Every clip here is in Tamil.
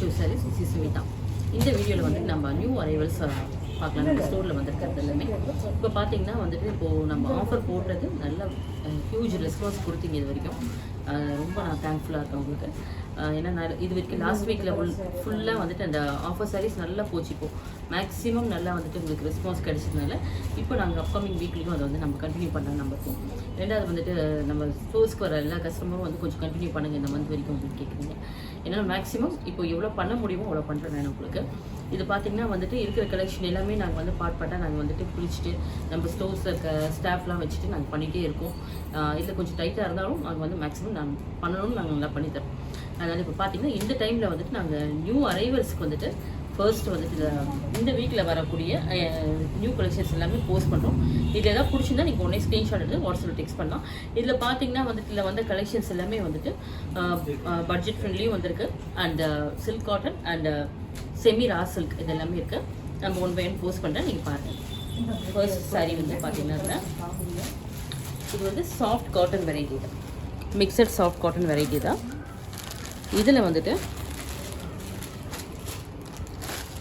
சிவ் சாரீஸ் சுமிதா. இந்த வீடியோவில் வந்து நம்ம நியூ அரைவல்ஸ் பார்க்கலாம். நம்ம ஸ்டோரில் வந்துருக்கிறது எல்லாமே இப்போ பார்த்தீங்கன்னா வந்துட்டு இப்போது நம்ம ஆஃபர் போடுறது நல்ல ஹியூஜ் ரெஸ்பான்ஸ் கொடுத்தீங்க. இது வரைக்கும் ரொம்ப நான் தேங்க்ஃபுல்லாக இருக்கேன் உங்களுக்கு. ஏன்னா இது வரைக்கும் லாஸ்ட் வீக்கில் ஃபுல்லாக வந்துட்டு அந்த ஆஃபர் சாரீஸ் நல்லா போச்சு. இப்போது மேக்ஸிமம் நல்லா வந்துட்டு உங்களுக்கு ரெஸ்பான்ஸ் கிடைச்சதுனால இப்போ நாங்கள் அப்கமிங் வீக்லேயும் அதை வந்து நம்ம கண்டினியூ பண்ணலாம் நம்பருக்கும். ரெண்டாவது வந்துட்டு நம்ம ஸ்டோர்ஸ்க்கு வர எல்லா கஸ்டமரும் வந்து கொஞ்சம் கண்டினியூ பண்ணுங்கள் இந்த மந்த் வரைக்கும் உங்களுக்கு கேட்குறீங்க. ஏன்னா மேக்ஸிமம் இப்போ எவ்வளோ பண்ண முடியுமோ அவ்வளோ பண்ணுறேன் நான் உங்களுக்கு. இது பார்த்திங்கன்னா வந்துட்டு இருக்கிற கலெக்ஷன் எல்லாமே நாங்கள் வந்து பார்ட்டாக நாங்கள் வந்துட்டு பிரிச்சுட்டு நம்ம ஸ்டோர்ஸில் இருக்க ஸ்டாஃப்லாம் வச்சுட்டு நாங்கள் பண்ணிகிட்டே இருக்கோம். இதில் கொஞ்சம் டைட்டாக இருந்தாலும் நாங்கள் வந்து மேக்ஸிமம் நாங்கள் பண்ணணும்னு நாங்கள் நல்லா பண்ணித்தரோம். அதனால் இப்போ பார்த்திங்கன்னா இந்த டைமில் வந்துட்டு நாங்கள் நியூ அரைவல்ஸ்க்கு வந்துட்டு ஃபர்ஸ்ட் வந்துட்டு இந்த வீக்கில் வரக்கூடிய நியூ கலெக்ஷன்ஸ் எல்லாமே போஸ்ட் பண்ணுறோம். இதில் எதாவது பிடிச்சிருந்தா நீங்கள் உடனே ஸ்க்ரீன்ஷாட் எடுத்து வாட்ஸ்அப்பில் டெக்ஸ்ட் பண்ணலாம். இதில் பார்த்தீங்கன்னா வந்துட்டு இதில் வந்த கலெக்ஷன்ஸ் எல்லாமே வந்துட்டு பட்ஜெட் ஃப்ரெண்ட்லியும் வந்திருக்கு. And silk cotton and semi raw silk இது எல்லாமே இருக்குது. நம்ம ஒன் பை ஒன் போஸ்ட் பண்ணுறேன், நீங்கள் பாருங்கள். ஃபர்ஸ்ட் சாரீ வந்து பார்த்தீங்கன்னா இது வந்து சாஃப்ட் காட்டன் வெரைட்டி தான், மிக்சட் சாஃப்ட் காட்டன் வெரைட்டி தான். இதில் வந்துட்டு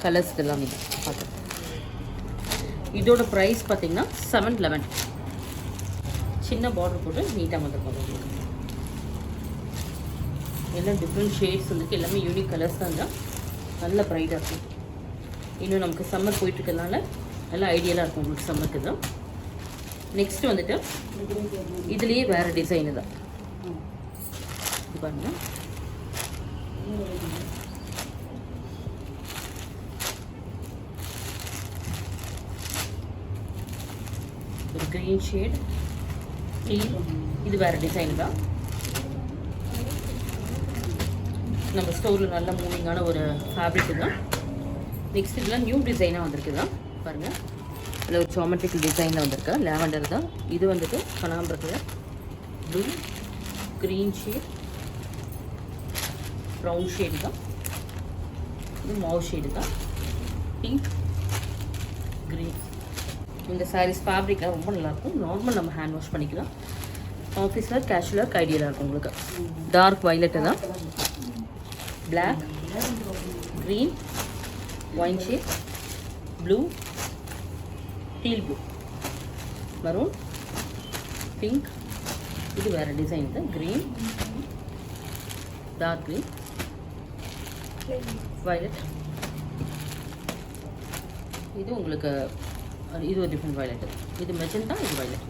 கலர்ஸ் இதெல்லாம் நீங்கள் பார்க்குறேன். இதோட ப்ரைஸ் பார்த்தீங்கன்னா 711. சின்ன பார்டர் போட்டு நீட்டாக வந்துருக்கோம். எல்லாம் டிஃப்ரெண்ட் ஷேட்ஸ் வந்துட்டு எல்லாமே யூனிக் கலர்ஸ் தான் தான் நல்ல ப்ரைடாக இருக்கும். இன்னும் நமக்கு சம்மர் போயிட்டுருக்கனால நல்லா ஐடியலாக இருக்கும் உங்களுக்கு சம்மருக்கு தான். நெக்ஸ்ட் வந்துட்டு இதுலேயே வேறு டிசைனு தான். இது பாருங்கள், ஒரு க்ரீன் ஷேட் இது வேறு டிசைன் தான். நம்ம ஸ்டோரில் நல்ல மூவிங்கான ஒரு ஃபேப்ரிக் தான். நெக்ஸ்ட் இதெல்லாம் நியூ டிசைனாக வந்திருக்கு தான் பாருங்கள். இதில் ஒரு ஜாமெட்ரிக்கல் டிசைனில் வந்திருக்கு, லேவண்டர் தான். இது வந்துட்டு கனகாம்பரத்தில் blue, green shade, brown shade தான். இது மாவு ஷேடு தான், பிங்க், க்ரீன். இந்த சாரீஸ் ஃபேப்ரிக்லாம் ரொம்ப நல்லாயிருக்கும். நார்மல் நம்ம ஹேண்ட் வாஷ் பண்ணிக்கலாம். ஆஃபீஸில் கேஷுவலாக ஐடியலாக இருக்கும் உங்களுக்கு. டார்க் வைலட்டு தான், black, green, wine shade, blue, teal blue, maroon, pink. இது வேறு டிசைன் தான், க்ரீன், டார்க் க்ரீன், வயலட். இது உங்களுக்கு இது ஒரு டிஃப்ரெண்ட் வயலட். இது மெஜந்தா, இது வயலட்.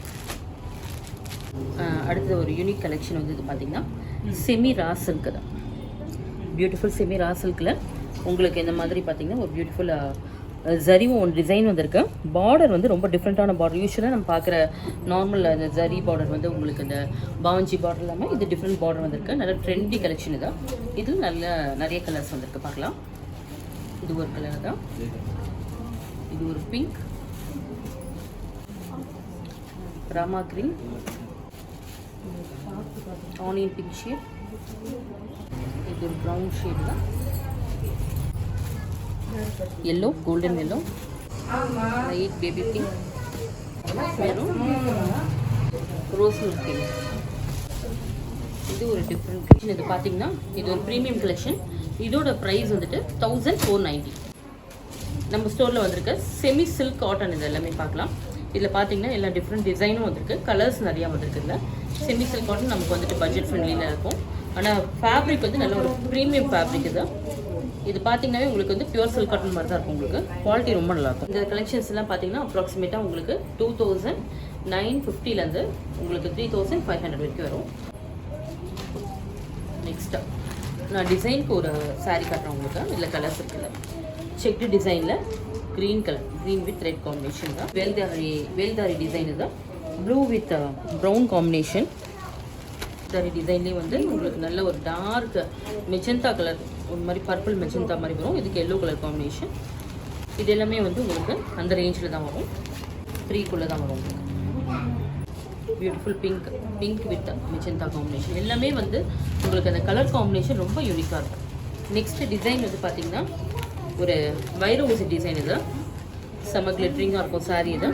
அடுத்த ஒரு யூனிக் கலெக்ஷன் வந்து இது பார்த்திங்கன்னா செமி ரா சில்க்கு தான். பியூட்டிஃபுல் செமி ரா சில்கில் உங்களுக்கு இந்த மாதிரி பார்த்திங்கன்னா ஒரு பியூட்டிஃபுல் ஜரிவும் ஒன்று டிசைன் வந்திருக்கு. பார்டர் வந்து ரொம்ப டிஃப்ரெண்ட்டான பார்டர். யூஸ்வலாக நம்ம பார்க்குற நார்மல் அந்த ஜரி பார்டர் வந்து உங்களுக்கு இந்த பாவஞ்சி பார்டர் இல்லாமல் இது டிஃப்ரெண்ட் பார்டர் வந்திருக்கு. நல்ல ட்ரெண்டி கலெக்ஷன் தான். இதில் நிறைய கலர்ஸ் வந்திருக்கு, பார்க்கலாம். இது ஒரு கலர் தான், இது ஒரு pink, Rama green, onion pink shade, இது ஒரு ப்ரௌன் ஷேட் தான், yellow, golden yellow, light baby pink, maroon, rose milk pink. இது ஒரு டிஃப்ரெண்ட் கலெக்ஷன். இது பார்த்தீங்கன்னா இது ஒரு ப்ரீமியம் கலெக்ஷன். இதோட ப்ரைஸ் வந்துட்டு 1490. நம்ம ஸ்டோரில் வந்திருக்க செமி சில்க் காட்டன் இது எல்லாமே பார்க்கலாம். இதில் பார்த்தீங்கன்னா எல்லா டிஃப்ரெண்ட் டிசைனும் வந்திருக்கு, கலர்ஸ் நிறையா வந்திருக்கு. இதில் செமி சில்க் காட்டன் நமக்கு வந்துட்டு பட்ஜெட் ஃப்ரெண்ட்லியில் இருக்கும். ஆனால் ஃபேப்ரிக் வந்து நல்ல ஒரு ப்ரீமியம் ஃபேப்ரிக் இது. இது பார்த்தீங்கன்னாவே உங்களுக்கு வந்து பியூர் சில்க் காட்டன் மாதிரி தான் இருக்கும். உங்களுக்கு குவாலிட்டி ரொம்ப நல்லாயிருக்கும். இந்த கலெக்ஷன்ஸ் எல்லாம் பார்த்தீங்கன்னா அப்ராக்சிமேட்டாக உங்களுக்கு 2950 உங்களுக்கு 3500 வரைக்கும் வரும். நெக்ஸ்ட்டாக நான் டிசைனுக்கு ஒரு சாரீ காட்டுறேன் உங்களுக்கு. இதில் கலர்ஸ் இருக்குல்ல, செக்டு டிசைனில் green colour, green with red combination தான். வேல்தாரி டிசைன் தான், ப்ளூ வித் ப்ரௌன் காம்பினேஷன். தாரி டிசைன்லேயே வந்து உங்களுக்கு நல்ல ஒரு டார்க் மெஜந்தா கலர், ஒரு மாதிரி பர்பிள் மெஜந்தா மாதிரி வரும். இதுக்கு எல்லோ கலர் காம்பினேஷன். இது எல்லாமே வந்து உங்களுக்கு அந்த ரேஞ்சில் தான் வரும், 3குள்ளே தான் வரும் உங்களுக்கு. Beautiful pink with magenta combination. எல்லாமே வந்து உங்களுக்கு அந்த கலர் காம்பினேஷன் ரொம்ப யூனிக்காக இருக்கும். நெக்ஸ்ட் டிசைன் வந்து பார்த்திங்கன்னா ஒரு வைர ஊசி டிசைன். இது செம்ம கிளிட்டரிங்காக இருக்கும் சாரீ. இது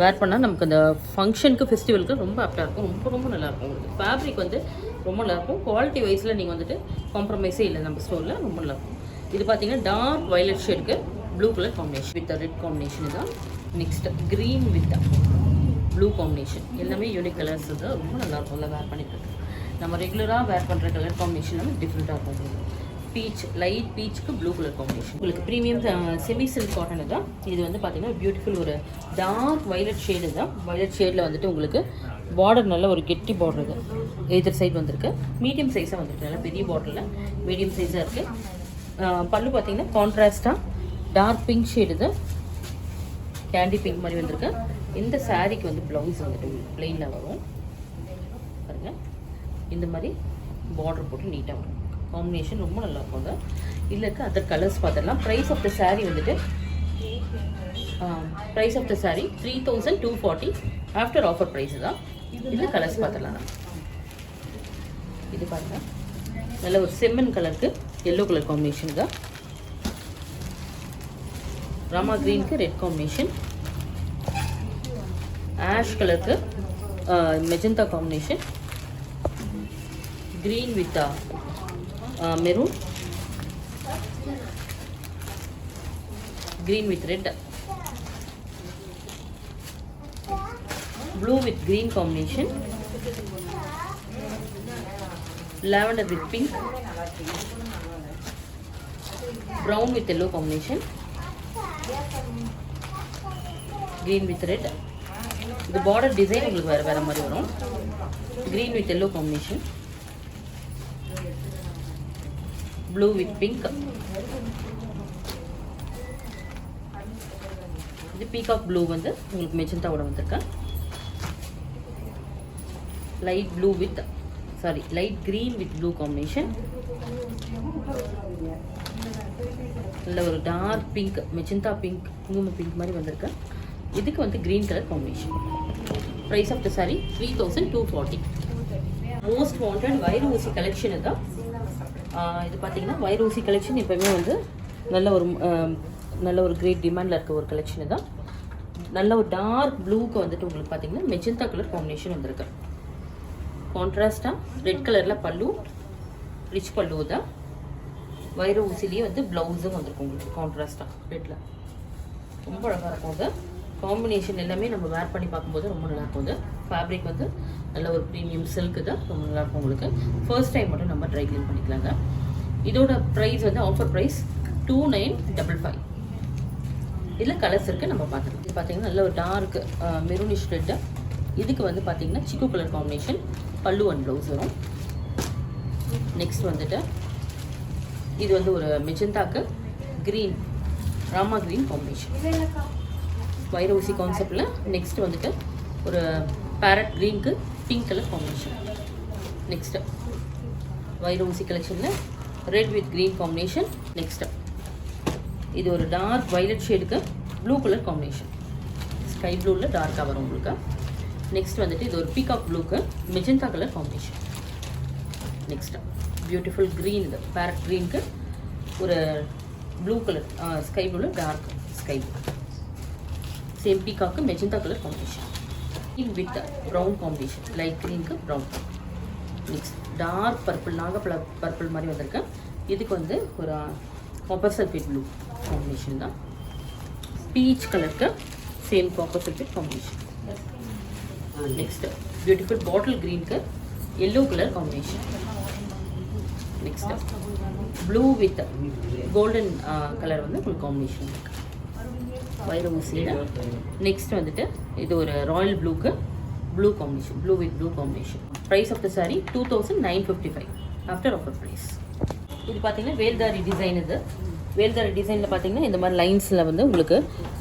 வேர் பண்ணால் நமக்கு அந்த ஃபங்க்ஷனுக்கு ஃபெஸ்டிவலுக்கு ரொம்ப ஆப்டாக இருக்கும். ரொம்ப ரொம்ப நல்லாயிருக்கும். உங்களுக்கு ஃபேப்ரிக் வந்து ரொம்ப நல்லாயிருக்கும். குவாலிட்டி வைஸில் நீங்கள் வந்துட்டு காம்ப்ரமைஸே இல்லை நம்ம ஸ்டோரில். ரொம்ப நல்லாயிருக்கும். இது பார்த்தீங்கன்னா டார்க் வயலட் ஷேடுக்கு blue colour combination with red combination தான். Next green with blue combination. எல்லாமே யூனிக் கலர்ஸ் தான், ரொம்ப நல்லாயிருக்கும். இல்லை வேர் பண்ணிட்டு நம்ம ரெகுலராக வேர் பண்ணுற கலர் காம்பினேஷன் வந்து டிஃப்ரெண்ட்டாக இருக்கும். பீச், லைட் பீச்சுக்கு ப்ளூ கலர் காம்பினேஷன். உங்களுக்கு ப்ரீமியம் செமி சில்க் காட்டன் தான். இது வந்து பார்த்தீங்கன்னா பியூட்டிஃபுல் ஒரு டார்க் வயலட் ஷேடு தான். வயலட் ஷேடில் வந்துட்டு உங்களுக்கு பார்டர் நல்ல ஒரு கெட்டி பார்டர் இது. எதிர் சைடு வந்திருக்கு. மீடியம் சைஸாக வந்துருக்கு. நல்லா பெரிய பார்டரில் மீடியம் சைஸாக இருக்குது. பல்லு பார்த்தீங்கன்னா கான்ட்ராஸ்டாக டார்க் பிங்க் ஷேடு இது. கேண்டி பிங்க் மாதிரி வந்திருக்கு. இந்த சாரீக்கு வந்து ப்ளவுஸ் வந்துட்டு பிளெயினில் வரும் பாருங்க. இந்த மாதிரி பார்டர் போட்டு நீட்டாக வரும். காம்பினேஷன் ரொம்ப நல்லா இருக்கும். அது இதில் இருக்க அதர் கலர்ஸ் பார்த்துடலாம். ப்ரைஸ் ஆஃப் த சாரீ வந்துட்டு price of the sari 3240 after offer price தான். இதில் கலர்ஸ் பார்த்துடலாம். இது பாருங்கள், நல்ல ஒரு செம்மன் கலருக்கு எல்லோ கலர் காம்பினேஷன் தான். ராமா க்ரீனுக்கு ரெட் காம்பினேஷன், ஆஷ் கலருக்கு magenta combination, green with maroon, green with red, blue with green combination, lavender with pink, brown with yellow combination, green with red. The border design உங்களுக்கு வேற மாதிரி வரும். green with yellow combination, blue with pink. இது பீகாக் ப்ளூ வந்து உங்களுக்கு மெஜந்தாவோட வந்திருக்கேன். Light blue with light green with blue combination. நல்ல ஒரு டார்க் பிங்க், மெஜந்தா பிங்க், குங்கும பிங்க் மாதிரி வந்திருக்கு. இதுக்கு வந்து green colour combination. Price of the sari 3240. Most wanted வைர ஊசி கலெக்ஷன் தான். இது பார்த்தீங்கன்னா வைர ஊசி கலெக்ஷன் எப்போவுமே வந்து நல்ல ஒரு கிரேட் டிமாண்டில் இருக்க ஒரு கலெக்ஷனு தான். நல்ல ஒரு டார்க் ப்ளூக்கு வந்துட்டு உங்களுக்கு பார்த்தீங்கன்னா மெஜந்தா கலர் காம்பினேஷன் வந்திருக்கு. கான்ட்ராஸ்டாக ரெட் கலரில் பல்லு, ரிச் பல்லு தான். வைர ஊசிலேயே வந்து ப்ளவுஸும் வந்திருக்கும் உங்களுக்கு கான்ட்ராஸ்டாக ரெட்டில். ரொம்ப அழகாக இருக்கும். அது காம்பினேஷன் எல்லாமே நம்ம வேர் பண்ணி பார்க்கும்போது ரொம்ப நல்லாயிருக்கும். அது ஃபேப்ரிக் வந்து நல்ல ஒரு ப்ரீமியம் சில்க்கு தான், ரொம்ப நல்லாயிருக்கும் உங்களுக்கு. ஃபர்ஸ்ட் டைம் மட்டும் நம்ம ட்ரை க்ளீன் பண்ணிக்கலாங்க. இதோட ப்ரைஸ் வந்து ஆஃபர் ப்ரைஸ் 2955. இதில் கலர்ஸ் இருக்குது, நம்ம பார்த்துக்கலாம். இது பார்த்தீங்கன்னா நல்ல ஒரு டார்க் மெரூனிஷ் ரெட்டு. இதுக்கு வந்து பார்த்தீங்கன்னா சிக்கு colour combination, pallu and blouse வரும். நெக்ஸ்ட் வந்துட்டு இது வந்து ஒரு மெஜந்தாக்கு க்ரீன், ராமா க்ரீன் காம்பினேஷன் வைர ஊசி கான்செப்டில். நெக்ஸ்ட் வந்துட்டு ஒரு பேரட் க்ரீனுக்கு பிங்க் கலர் காம்பினேஷன். நெக்ஸ்ட்டு வைர ஊசி கலெக்ஷனில் red with green combination. Next இது ஒரு டார்க் வயலட் ஷேடுக்கு ப்ளூ கலர் காம்பினேஷன், ஸ்கை ப்ளூவில் டார்க்காக வரும் உங்களுக்கு. நெக்ஸ்ட் வந்துட்டு இது ஒரு பீகாக் ப்ளூக்கு magenta colour combination. Next beautiful green, இது பேரட் க்ரீனுக்கு ஒரு ப்ளூ கலர் ஸ்கை ப்ளூவில் டார்க் ஸ்கை ப்ளூ, சேம் பீகாக்கு magenta colour combination. Green with brown combination, light க்ரீனுக்கு ப்ரௌன். நெக்ஸ்ட் டார்க் பர்பிள், நாகப்பழ பர்பிள் மாதிரி வந்திருக்கு. இதுக்கு வந்து ஒரு காப்பர் சல்ஃபேட் ப்ளூ காம்பினேஷன் தான். பீச் கலருக்கு same copper sulphate combination. Next beautiful bottle க்ரீனுக்கு yellow colour combination. Next blue with golden colour வந்து உங்களுக்கு காம்பினேஷன் இருக்குது வைர ஊசியில். நெக்ஸ்ட் வந்துட்டு இது ஒரு ராயல் ப்ளூக்கு blue combination, blue with blue combination. Price of the sari 2955 after offer price. இது பார்த்தீங்கன்னா வேல்தாரி டிசைன். இது வேல்தாரி டிசைனில் பார்த்தீங்கன்னா இந்த மாதிரி லைன்ஸில் வந்து உங்களுக்கு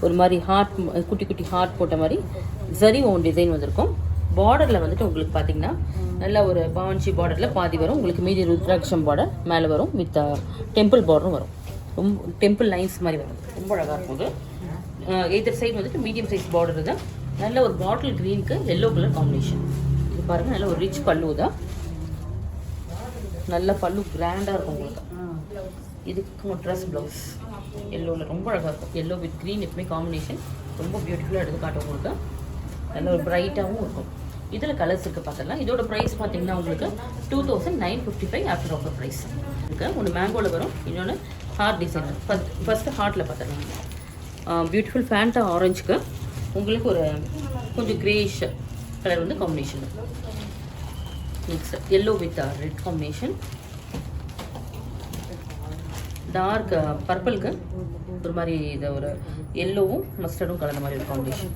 ஒரு மாதிரி ஹார்ட், குட்டி குட்டி ஹார்ட் போட்ட மாதிரி ஜரி ஓன் டிசைன் வந்திருக்கும். பார்டரில் வந்துட்டு உங்களுக்கு பார்த்தீங்கன்னா நல்ல ஒரு பாவன்சி பார்டரில் பாதி வரும் உங்களுக்கு, மீதி ருத்ராட்சம் பார்டர் மேலே வரும் வித் டெம்பிள் பார்டரும் வரும். ரொம்ப டெம்பிள் லைன்ஸ் மாதிரி வரும், ரொம்ப அழகாக இருக்கும். அது எதிர் சைடு வந்துட்டு மீடியம் சைஸ் பார்டர் தான். நல்ல ஒரு பாட்டில் க்ரீனுக்கு எல்லோ கலர் காம்பினேஷன். இது பாருங்கள், நல்ல ஒரு ரிச் பல்லு தான். நல்ல பல்லு கிராண்டாக இருக்கும் உங்களுக்கு. இதுக்கு ட்ரெஸ் ப்ளவுஸ் எல்லோவில் ரொம்ப அழகாக இருக்கும். எல்லோ வித் க்ரீன் எப்பவுமே காம்பினேஷன் ரொம்ப பியூட்டிஃபுல்லாக எடுத்து காட்டும் உங்களுக்கு. நல்ல ஒரு ப்ரைட்டாகவும் இருக்கும். இதில் கலர்ஸ் இருக்குது பார்த்துக்கலாம். இதோட ப்ரைஸ் பார்த்தீங்கன்னா உங்களுக்கு 2955 ஆஃப்டர் ஆஃபர் ப்ரைஸ் இருக்குது. ஒன்று மேங்கோவில் வரும், இன்னொன்று ஹார்ட் டிசைன். ஃபஸ்ட்டு ஹார்ட்டில் பார்த்துக்கலாம். பியூட்டிஃபுல் ஃபேண்டா ஆரஞ்சுக்கு உங்களுக்கு ஒரு கொஞ்சம் கிரேஷ் கலர் வந்து combination. Next yellow with red combination. Dark பர்பிளுக்கு ஒரு மாதிரி இதை ஒரு எல்லோவும் மஸ்டர்டும் கலந்த மாதிரி ஒரு combination.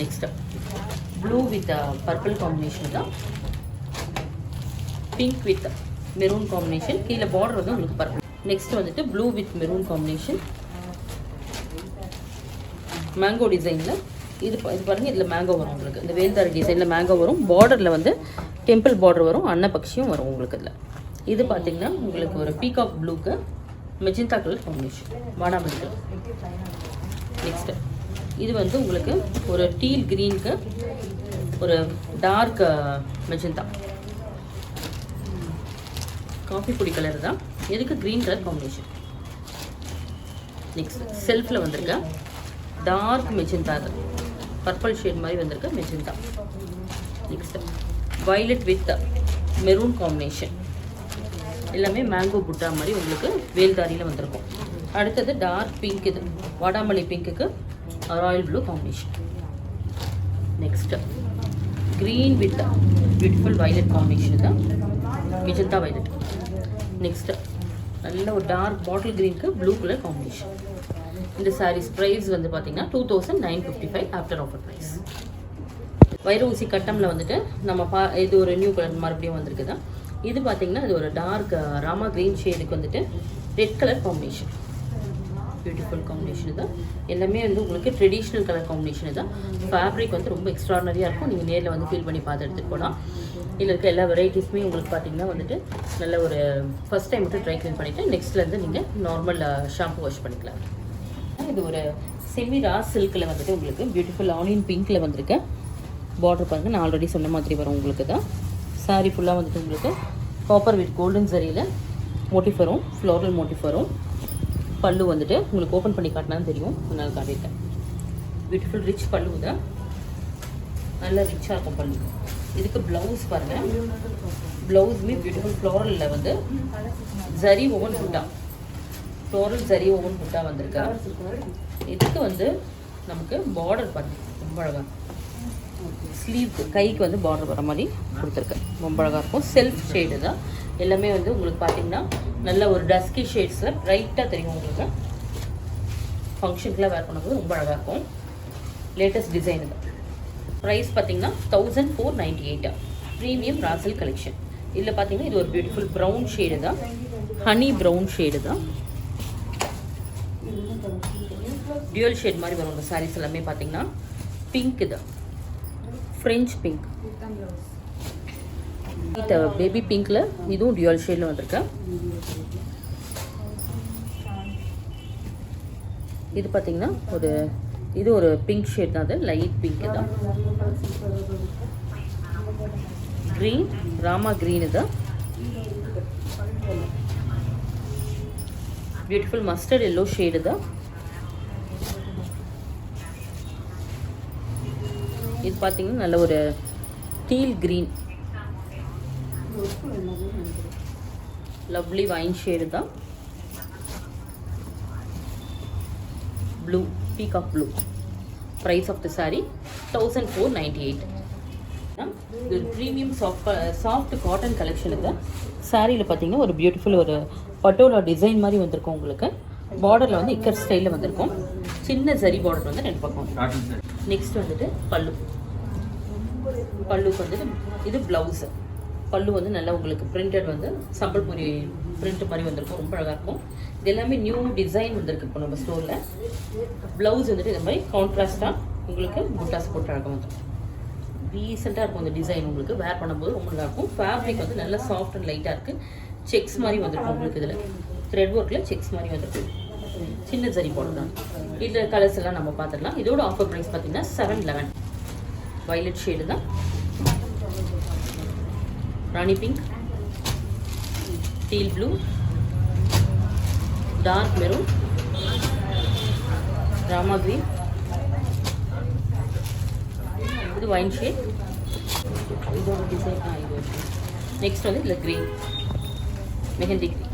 Next blue with purple combination தான். Pink with maroon combination. கீழே பார்டர் வந்து உங்களுக்கு பர்பிள். நெக்ஸ்ட் வந்துட்டு blue with maroon combination. Mango டிசைனில் இது பாருங்கள், இதில் மேங்கோ வரும் உங்களுக்கு. இந்த வேல்தாரி டிசைனில் மேங்கோ வரும். பார்டரில் வந்து டெம்பிள் பார்டர் வரும், அன்னப்பக்ஷியும் வரும் உங்களுக்கு. இதில் இது பார்த்தீங்கன்னா உங்களுக்கு ஒரு பீகாக் ப்ளூக்கு மெஜந்தா கலர் காம்பினேஷன், வாடாமல்லி கலர். நெக்ஸ்ட்டு இது வந்து உங்களுக்கு ஒரு டீல் க்ரீனுக்கு ஒரு டார்க் மெஜந்தா, காஃபி பொடி கலர் தான். எதுக்கு க்ரீன் கலர் காம்பினேஷன். நெக்ஸ்ட் செல்ஃபில் வந்திருக்க டார்க் மெஜந்தா, பர்பிள் ஷேட் மாதிரி வந்திருக்க magenta. Next violet with maroon combination. எல்லாமே மேங்கோ புட்டா மாதிரி உங்களுக்கு வேல்தாரியில் வந்திருக்கும். அடுத்தது டார்க் பிங்க், இது வாடாமல்லி பிங்க்குக்கு royal blue combination. Next green with beautiful violet combination தான் மெஜந்தா வயலட். நெக்ஸ்ட் நல்ல ஒரு டார்க் பாட்டில் க்ரீனுக்கு ப்ளூ கலர் காம்பினேஷன். இந்த சாரீஸ் ப்ரைஸ் வந்து பார்த்தீங்கன்னா 2955 ஆஃப்டர் ஆஃபர் ப்ரைஸ். வைர ஊசி கட்டமில் வந்துட்டு நம்ம இது ஒரு நியூ கலர் மறுபடியும் வந்திருக்கு தான். இது பார்த்தீங்கன்னா இது ஒரு டார்க் ராமா க்ரீன் ஷேடுக்கு வந்துட்டு red colour combination. Beautiful combination தான். எல்லாமே வந்து உங்களுக்கு ட்ரெடிஷ்னல் கலர் காம்பினேஷன் தான். ஃபேப்ரிக் வந்து ரொம்ப எக்ஸ்ட்ராடனரியாக இருக்கும். நீங்கள் நேரில் வந்து ஃபீல் பண்ணி பார்த்து எடுத்துகிட்டு போகலாம். இதில் இருக்க எல்லா வெரைட்டிஸுமே உங்களுக்கு பார்த்தீங்கன்னா வந்துட்டு நல்ல ஒரு ஃபஸ்ட் டைம் மட்டும் ட்ரை க்ளீன் பண்ணிவிட்டு நெக்ஸ்ட்லேருந்து நீங்கள் நார்மல் ஷாம்பு வாஷ் பண்ணிக்கலாம். இது ஒரு செமி ரா சில்கில் வந்துட்டு உங்களுக்கு பியூட்டிஃபுல் ஆனியன் பிங்க்கில் வந்திருக்கு. பார்டர் பாருங்கள், நான் ஆல்ரெடி சொன்ன மாதிரி வரும் உங்களுக்கு தான். சாரீ ஃபுல்லாக வந்துட்டு உங்களுக்கு காப்பர் வித் கோல்டன் சரியில் மோட்டிஃப் வரும், ஃப்ளோரல் மோட்டிஃப் வரும். பல்லு வந்துட்டு உங்களுக்கு ஓப்பன் பண்ணி காட்டினான்னு தெரியும், அதனால் காட்டியிருக்கேன். பியூட்டிஃபுல் ரிச் பல்லு தான், நல்லா ரிச்சாக இருக்கும் பல்லு. இதுக்கு ப்ளவுஸ் பாருங்கள், ப்ளவுஸுமே பியூட்டிஃபுல் ஃப்ளோரலில் வந்து ஜரி ஓவன் புட்டா, ஃப்ளோரல் ஜரி ஓவன் புட்டா வந்திருக்கா. இதுக்கு வந்து நமக்கு பார்டர் பாருங்கள், ரொம்ப அழகாக ஸ்லீவ்க்கு கைக்கு வந்து பார்டர் வர மாதிரி கொடுத்துருக்கேன், ரொம்ப அழகாக இருக்கும். செல்ஃப் ஷேடு தான் எல்லாமே வந்து உங்களுக்கு பார்த்தீங்கன்னா நல்ல ஒரு டஸ்கி ஷேட்ஸில் ப்ரைட்டாக தெரியும் உங்களுக்கு. ஃபங்க்ஷனுக்குலாம் வேர் பண்ணும்போது ரொம்ப அழகாக இருக்கும். லேட்டஸ்ட் டிசைன் தான். ப்ரைஸ் பார்த்தீங்கன்னா 1498 ப்ரீமியம் ராசல் கலெக்ஷன். இதில் பார்த்தீங்கன்னா இது ஒரு பியூட்டிஃபுல் ப்ரௌன் ஷேடு தான், ஹனி ப்ரௌன் ஷேடு தான். டியூவல் ஷேட் மாதிரி வரும் இந்த சாரீஸ் எல்லாமே. பார்த்தீங்கன்னா பிங்க் தான், ஃப்ரெஞ்ச் பிங்க், பேபி பிங்க்ல இதுவும் டியூவல் ஷேட்ல வந்திருக்கு. இது பார்த்தீங்கன்னா இது ஒரு பிங்க் ஷேட் தான், அது லைட் பிங்க் தான். க்ரீன் ராமா க்ரீன் தான். பியூட்டிஃபுல் மஸ்டர்ட் எல்லோ ஷேடு தான். இது பார்த்தீங்கன்னா நல்ல ஒரு teal green, lovely wine shade தான். Blue, peacock blue. Price of the sari 1498. இது ஒரு ப்ரீமியம் சாஃப்ட் காட்டன் கலெக்ஷன். இது சாரியில் பார்த்தீங்கன்னா ஒரு பியூட்டிஃபுல் ஒரு பட்டோலா டிசைன் மாதிரி வந்திருக்கும் உங்களுக்கு. பார்டரில் வந்து இக்கர் ஸ்டைலில் வந்திருக்கும், சின்ன ஜரி பார்டர் வந்து 2 பக்கம். நெக்ஸ்ட் வந்துட்டு பல்லுக்கு வந்துட்டு இது ப்ளவுஸு. பல்லு வந்து நல்லா உங்களுக்கு பிரிண்டட் வந்து சம்பல்புரி பிரிண்ட் மாதிரி வந்திருக்கும், ரொம்ப அழகாக இருக்கும். இது எல்லாமே நியூ டிசைன் வந்திருக்கு இப்போ நம்ம ஸ்டோரில். ப்ளவுஸ் வந்துட்டு இந்த மாதிரி கான்ட்ராஸ்டாக உங்களுக்கு புட்டாஸ் போட்டு அழகாக வந்துடும். ரீசெண்டாக இருக்கும் இந்த டிசைன், உங்களுக்கு வேர் பண்ணும்போது ரொம்ப நல்லாயிருக்கும். ஃபேப்ரிக் வந்து நல்லா சாஃப்ட் அண்ட் லைட்டாக இருக்குது. செக்ஸ் மாதிரி வந்திருக்கும் உங்களுக்கு. இதில் த்ரெட் ஒர்க்கில் செக்ஸ் மாதிரி வந்திருக்கு, சின்ன ஜரி போடலாம். இதில் கலர்ஸ் எல்லாம் நம்ம பார்த்துடலாம். இதோட ஆஃபர் ப்ரைஸ் பார்த்தீங்கன்னா 711. வயலட் ஷேடு தான், ராணி pink, teal blue, dark maroon, ராமா கிரீன், இது வைன் ஷேட். இதோட டிசைன் இது. நெக்ஸ்ட் வந்து இதில் க்ரீன், மெஹந்தி க்ரீன்.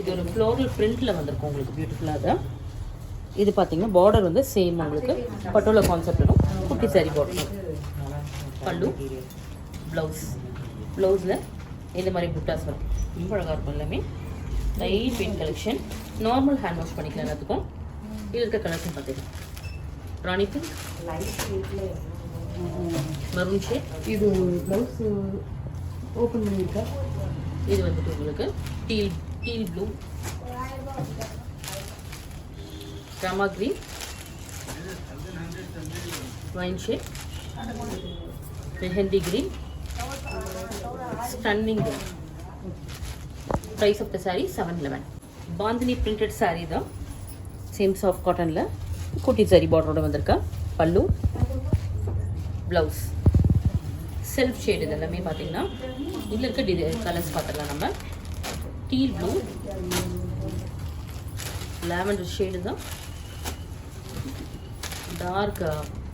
இது ஒரு ஃப்ளோரல் பிரிண்ட்டில் வந்திருக்கும் உங்களுக்கு பியூட்டிஃபுல்லாக தான். இது பார்த்தீங்கன்னா பார்டர் வந்து சேம் உங்களுக்கு பட்டோலா கான்செப்ட் இருக்கும். குட்டி சாரி பார்டர். பல்லு, ப்ளவுஸில் இந்த மாதிரி புட்டாஸ் வரும். ரொம்ப அழகாக இருக்கும். எல்லாமே light weight collection. Normal hand wash பண்ணிக்கலாம் எல்லாத்துக்கும். இது இருக்க கலெக்ஷன் பார்த்தீங்கன்னா ராணி பிங்க், மரூன் ஷேட். இது ப்ளவுஸ் ஓப்பன் பண்ணியிருக்கா. இது வந்துட்டு உங்களுக்கு டீல் ப்ளூ, ராமா green, wine shade, mehndi green, stunning. Price of the sari 711. Bandhani printed sari தான். சேம் சாஃப்ட் காட்டனில் குட்டி சாரி பார்டரோட வந்திருக்கா. பல்லு, ப்ளவுஸ், செல்ஃப் ஷேடு. இது எல்லாமே பார்த்தீங்கன்னா இதில் இருக்க கலர்ஸ் பார்த்துடலாம் நம்ம. டீல் ப்ளூ, லாவெண்டர் ஷேடு தான், டார்க்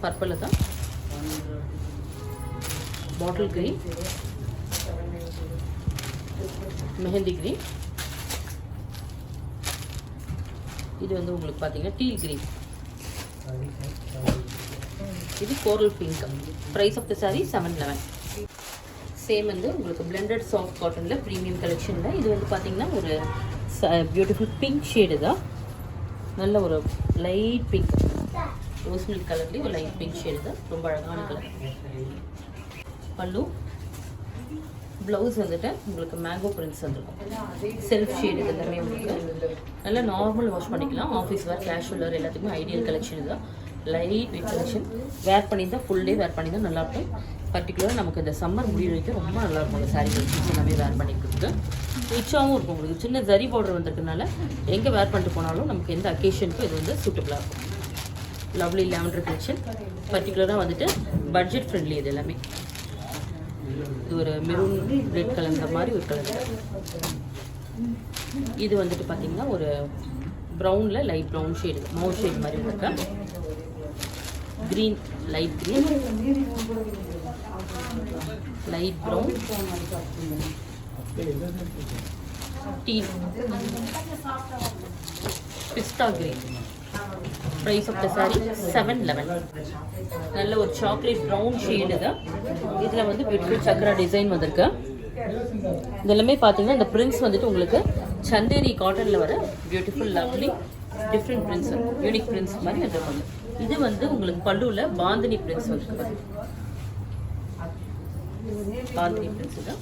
பர்பிள் தான், பாட்டில் கிரீன், மெஹந்தி கிரீன். இது வந்து உங்களுக்கு பார்த்தீங்கன்னா டீல் கிரீன். இது coral pink. Price of the sari 711. Same வந்து உங்களுக்கு பிளெண்டட் சாஃப்ட் காட்டனில் ப்ரீமியம் கலெக்ஷனில் இது வந்து பார்த்தீங்கன்னா ஒரு பியூட்டிஃபுல் பிங்க் ஷேடு தான். நல்ல ஒரு லைட் பிங்க், ரோஸ் மில்க் கலர்லேயே ஒரு லைட் பிங்க் ஷேடு தான். ரொம்ப அழகான கலர். பல்லு, ப்ளவுஸ் வந்துட்டு உங்களுக்கு மேங்கோ பிரிண்ட்ஸ் வந்துருக்கும். செல்ஃப் ஷேடு இது எல்லாமே உங்களுக்கு நல்லா நார்மல் வாஷ் பண்ணிக்கலாம். ஆஃபீஸ் வேர், கேஷுவல் வேர் எல்லாத்துக்குமே ஐடியல் கலெக்ஷன் தான். Light weight collection. வேர் பண்ணி தான் ஃபுல் டே வேர் பண்ணி தான் நல்லாயிருக்கும். பர்டிகுலராக நமக்கு இந்த சம்மர் முடிவு வரைக்கும் ரொம்ப நல்லாயிருக்கும். அந்த சாரீ கலெக்ஷன்ஸ் எல்லாமே வேர் பண்ணிக்கிறதுக்கு ரிச்சாகவும் இருக்கும். உங்களுக்கு சின்ன ஜரி பார்டர் வந்திருக்கனால எங்கே வேர் பண்ணிட்டு போனாலும் நமக்கு எந்த அக்கேஷனுக்கும் இது வந்து சூட்டபுளாக இருக்கும். Lovely lavender collection. பர்டிகுலராக வந்துட்டு பட்ஜெட் ஃப்ரெண்ட்லி. இது எல்லாமே இது ஒரு மெரூன் ரெட் கலந்த மாதிரி ஒரு கலர். இது வந்துட்டு பார்த்தீங்கன்னா ஒரு ப்ரௌனில் லைட் ப்ரௌன் ஷேடு, மவுத் ஷேட் மாதிரி இருக்கா. Green, light green, light brown, teal, pista green. Price of the sari 711. நல்ல ஒரு சாக்லேட் ப்ரௌன் ஷேடு தான். இதில் வந்து பியூட்டிஃபுல் சக்கரா டிசைன் வந்திருக்கு. இதெல்லாமே பார்த்தீங்கன்னா இந்த பிரிண்ட்ஸ் வந்துட்டு உங்களுக்கு சந்தேரி காட்டனில் வர beautiful lovely different prints, unique prints மாதிரி வந்துருப்பாங்க. இது வந்து உங்களுக்கு பல்லுவில் பாந்தினி பிரிண்ட்ஸ் வந்துருக்கு. பாந்தினி பிரிண்ட்ஸ் தான்.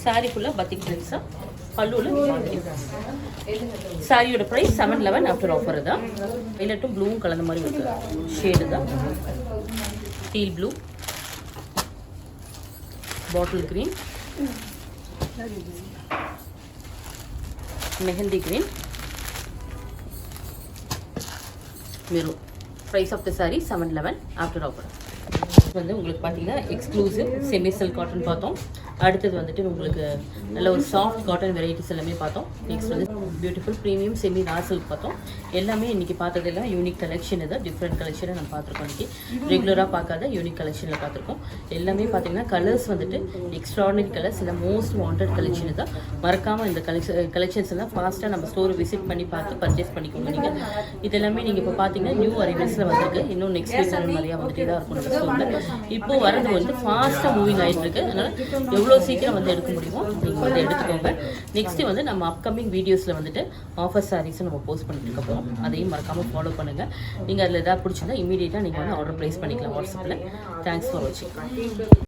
சாரீ ஃபுல்லாக பத்திக் பிரிண்ட்ஸாக, பல்லுவில் பாந்தினி பிரிண்ட்ஸ். சாரியோட ப்ரைஸ் 711 ஆஃப்டர் ஆஃபர் தான். வைலட்டும் ப்ளூவும் கலந்த மாதிரி இருக்கு ஷேடு தான். Teal blue, bottle green, mehndi green, maroon. Price of the sari 711 after offer. வந்து உங்களுக்கு பார்த்தீங்கன்னா எக்ஸ்க்ளூசிவ் செமி சில்க் காட்டன் பார்த்தோம். அடுத்தது வந்துட்டு உங்களுக்கு நல்ல ஒரு சாஃப்ட் காட்டன் வெரைட்டிஸ் எல்லாமே பார்த்தோம். நெக்ஸ்ட் வந்து beautiful premium semi raw silk பார்த்தோம். எல்லாமே இன்றைக்கி பார்த்ததெல்லாம் யூனிக் கலெக்ஷன். இது டிஃப்ரெண்ட் கலெக்ஷனை நம்ம பார்த்துருக்கோம். இன்றைக்கி ரெகுலராக பார்க்காத யூனிக் கலெக்ஷனில் பார்த்துருக்கோம். எல்லாமே பார்த்தீங்கன்னா கலர்ஸ் வந்துட்டு எக்ஸ்ட்ராடனரி கலர்ஸ், இல்லை மோஸ்ட் வாண்டட் கலெக்ஷன் தான். மறக்காமல் இந்த கலெக்ஷன்ஸ் எல்லாம் ஃபாஸ்ட்டாக நம்ம ஸ்டோரை விசிட் பண்ணி பார்த்து பர்ச்சேஸ் பண்ணிக்கோங்க. நீங்கள் இதெல்லாமே நீங்கள் இப்போ பார்த்தீங்கன்னா நியூ அரைவல்ஸில் வந்திருக்கு. இன்னும் நெக்ஸ்ட் வீக் நிறையா வந்துட்டு தான் இருக்கும் நம்ம ஸ்டோரில். இப்போது வரது வந்து ஃபாஸ்ட்டாக மூவிங் ஆகிட்டு இருக்கு. அதனால் எவ்வளோ சீக்கிரம் வந்து எடுக்க முடியுமோ நீங்கள் வந்து எடுத்துக்கோங்க. நெக்ஸ்ட்டு வந்து நம்ம அப்கமிங் வீடியோஸில் வந்துட்டு ஆஃபர் சாரீஸும் நம்ம போஸ்ட் பண்ணிட்டு இருக்க போகிறோம். அதையும் மறக்காமல் ஃபாலோ பண்ணுங்கள். நீங்கள் அதில் எதாவது பிடிச்சிருந்தா இமீடியட்டாக நீங்கள் வந்து ஆர்டர் ப்ளேஸ் பண்ணிக்கலாம் வாட்ஸ்அப்பில். தேங்க்ஸ் ஃபார் வாட்சிங்.